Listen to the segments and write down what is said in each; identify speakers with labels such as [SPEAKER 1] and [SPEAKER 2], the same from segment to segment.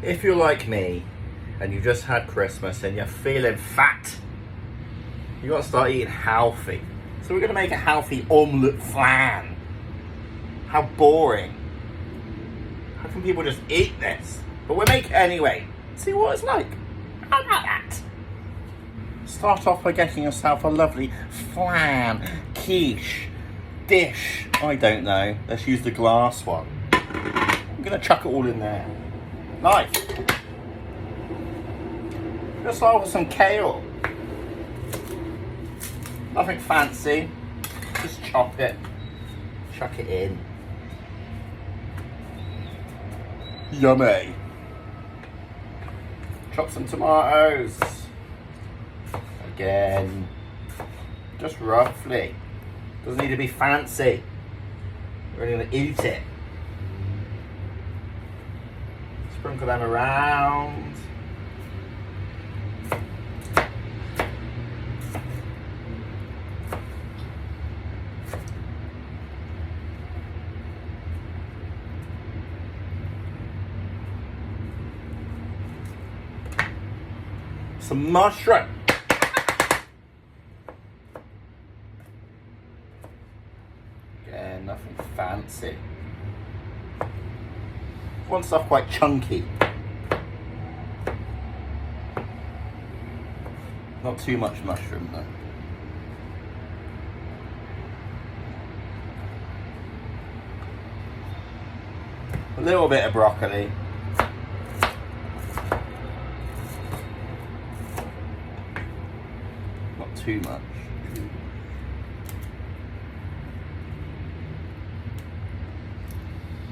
[SPEAKER 1] If you're like me and you just had Christmas and you're feeling fat, you got to start eating healthy. So we're going to make a healthy omelette flan. How boring. How can people just eat this? But we'll make it anyway. See what it's like. How about that? Start off by getting yourself a lovely flan, quiche, dish. I don't know. Let's use the glass one. I'm going to chuck it all in there. Nice. Let's start with some kale. Nothing fancy. Just chop it. Chuck it in. Yummy. Chop some tomatoes. Again. Just roughly. Doesn't need to be fancy. We're only going to eat it. Sprinkle them around. Some mushroom. Again, nothing fancy. Want stuff quite chunky. Not too much mushroom though. A little bit of broccoli. Not too much.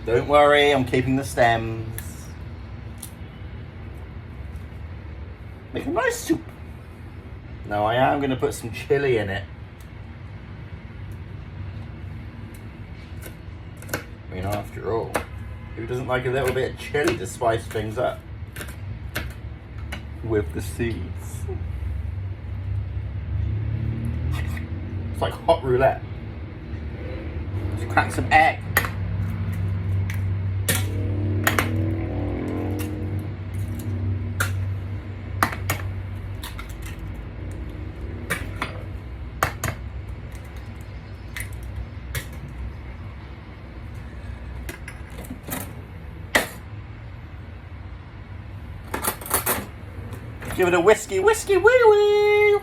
[SPEAKER 1] Don't worry, I'm keeping the stems. Make a nice soup. Now I am going to put some chili in it. I mean, after all, who doesn't like a little bit of chili to spice things up? With the seeds. It's like hot roulette. Just crack some egg. Give it a whiskey, wee wee.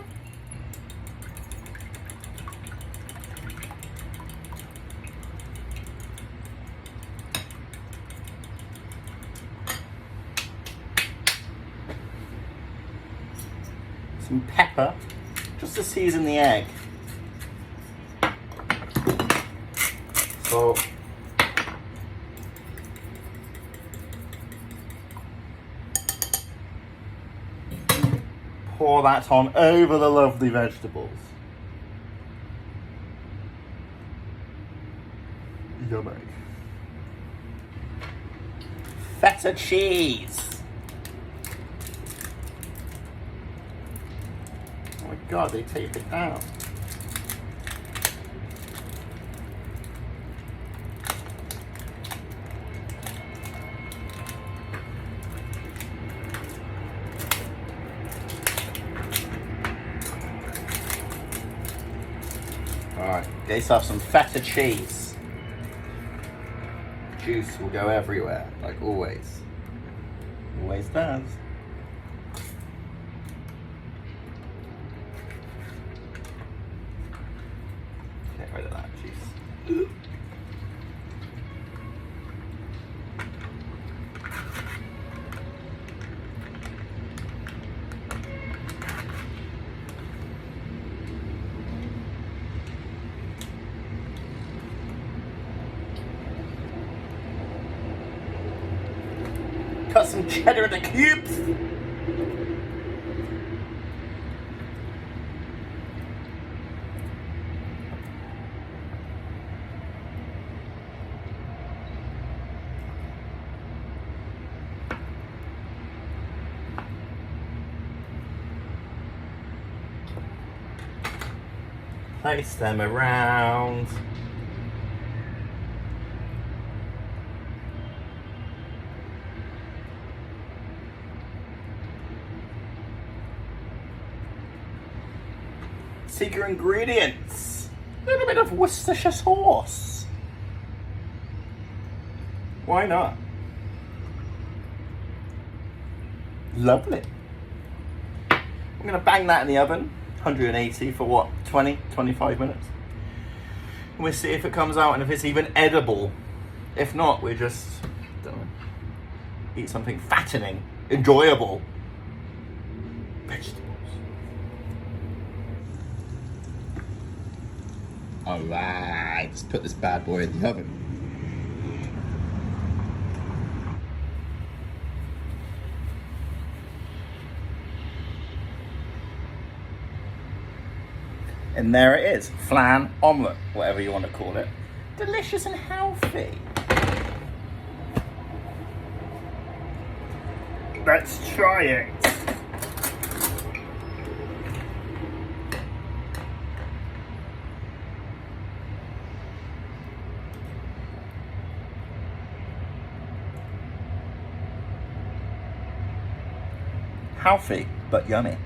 [SPEAKER 1] Some pepper, just to season the egg. So pour that on over the lovely vegetables. Yummy. Feta cheese. Oh my god, they tape it down. Alright, get yourself some feta cheese. Juice will go everywhere, like always. Always does. Get rid of that juice. Cut some cheddar into cubes. Place them around. Secret ingredients. A little bit of Worcestershire sauce. Why not? Lovely. I'm going to bang that in the oven, 180 for what, 25 minutes? And we'll see if it comes out and if it's even edible. If not, we just eat something fattening, enjoyable. Vegetables. Alright, let's put this bad boy in the oven. And there it is, flan omelette, whatever you want to call it. Delicious and healthy. Let's try it. Healthy, but yummy.